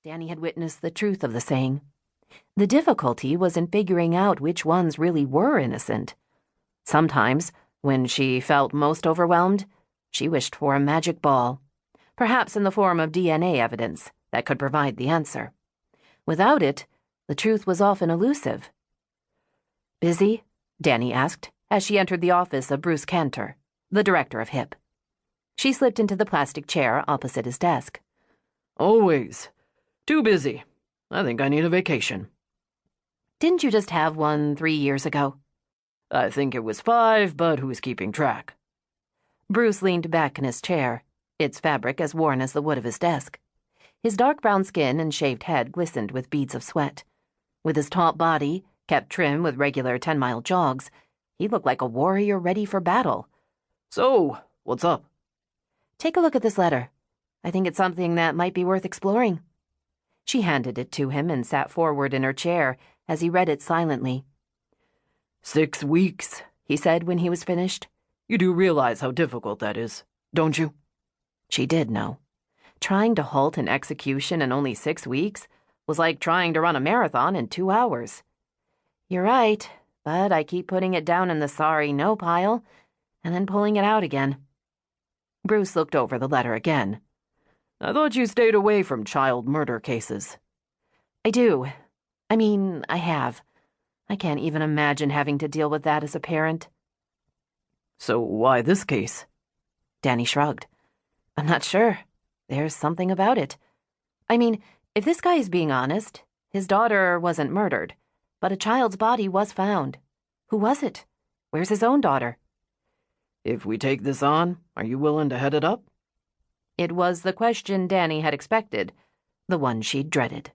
Dani had witnessed the truth of the saying. The difficulty was in figuring out which ones really were innocent. Sometimes, when she felt most overwhelmed, she wished for a magic ball, perhaps in the form of DNA evidence that could provide the answer. Without it, the truth was often elusive. "Busy?" Dani asked as she entered the office of Bruce Cantor, the director of HIP. She slipped into the plastic chair opposite his desk. "Always. Too busy. I think I need a vacation." "Didn't you just have one 3 years ago?" "I think it was 5, but who's keeping track?" Bruce leaned back in his chair, its fabric as worn as the wood of his desk. His dark brown skin and shaved head glistened with beads of sweat. With his taut body, kept trim with regular 10-mile jogs, he looked like a warrior ready for battle. "So, what's up?" "Take a look at this letter. I think it's something that might be worth exploring." She handed it to him and sat forward in her chair as he read it silently. 6 weeks, he said when he was finished. "You do realize how difficult that is, don't you?" She did know. Trying to halt an execution in only 6 weeks was like trying to run a marathon in 2 hours. "You're right, but I keep putting it down in the sorry no pile and then pulling it out again." Bruce looked over the letter again. "I thought you stayed away from child murder cases." "I do. I have. I can't even imagine having to deal with that as a parent." "So why this case?" Dani shrugged. "I'm not sure. There's something about it. If this guy is being honest, his daughter wasn't murdered, but a child's body was found. Who was it? Where's his own daughter?" "If we take this on, are you willing to head it up?" It was the question Dani had expected, the one she'd dreaded.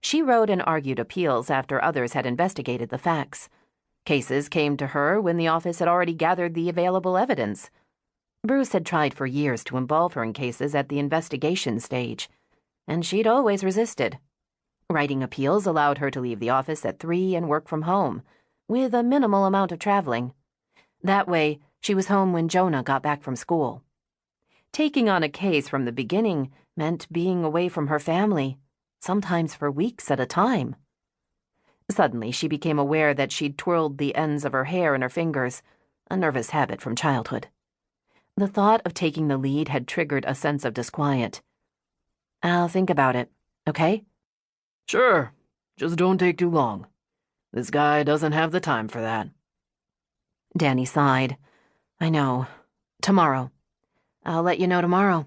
She wrote and argued appeals after others had investigated the facts. Cases came to her when the office had already gathered the available evidence. Bruce had tried for years to involve her in cases at the investigation stage, and she'd always resisted. Writing appeals allowed her to leave the office at 3 and work from home, with a minimal amount of traveling. That way, she was home when Jonah got back from school. Taking on a case from the beginning meant being away from her family, sometimes for weeks at a time. Suddenly, she became aware that she'd twirled the ends of her hair in her fingers, a nervous habit from childhood. The thought of taking the lead had triggered a sense of disquiet. "I'll think about it, okay?" "Sure. Just don't take too long. This guy doesn't have the time for that." Dani sighed. "I know. Tomorrow. I'll let you know tomorrow."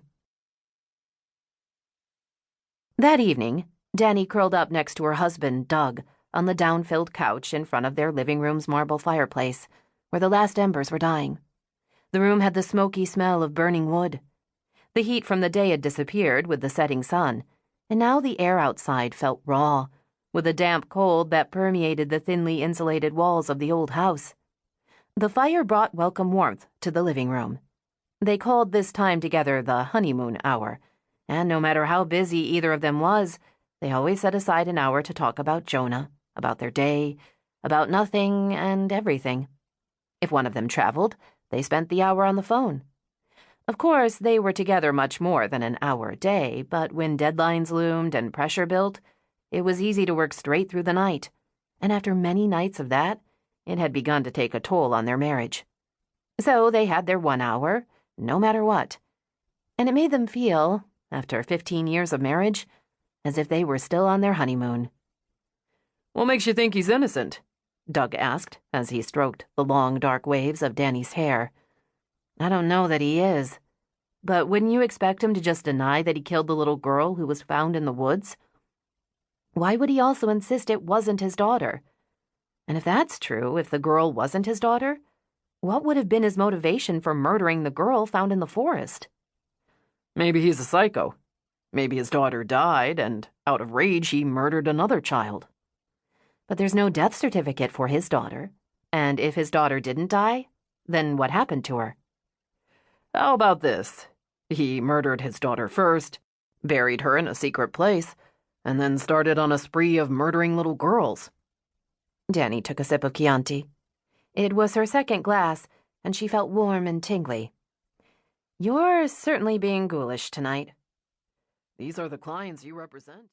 That evening, Dani curled up next to her husband, Doug, on the down-filled couch in front of their living room's marble fireplace, where the last embers were dying. The room had the smoky smell of burning wood. The heat from the day had disappeared with the setting sun, and now the air outside felt raw, with a damp cold that permeated the thinly insulated walls of the old house. The fire brought welcome warmth to the living room. They called this time together the honeymoon hour, and no matter how busy either of them was, they always set aside an hour to talk about Jonah, about their day, about nothing and everything. If one of them traveled, they spent the hour on the phone. Of course, they were together much more than an hour a day, but when deadlines loomed and pressure built, it was easy to work straight through the night, and after many nights of that, it had begun to take a toll on their marriage. So they had their 1 hour, no matter what, and it made them feel, after 15 years of marriage, as if they were still on their honeymoon. "What makes you think he's innocent?" Doug asked as he stroked the long, dark waves of Dani's hair. "I don't know that he is. But wouldn't you expect him to just deny that he killed the little girl who was found in the woods? Why would he also insist it wasn't his daughter? And if that's true, if the girl wasn't his daughter, what would have been his motivation for murdering the girl found in the forest?" "Maybe he's a psycho. Maybe his daughter died, and out of rage he murdered another child." "But there's no death certificate for his daughter. And if his daughter didn't die, then what happened to her?" "How about this? He murdered his daughter first, buried her in a secret place, and then started on a spree of murdering little girls." Dani took a sip of Chianti. It was her second glass, and she felt warm and tingly. "You're certainly being ghoulish tonight." "These are the clients you represent."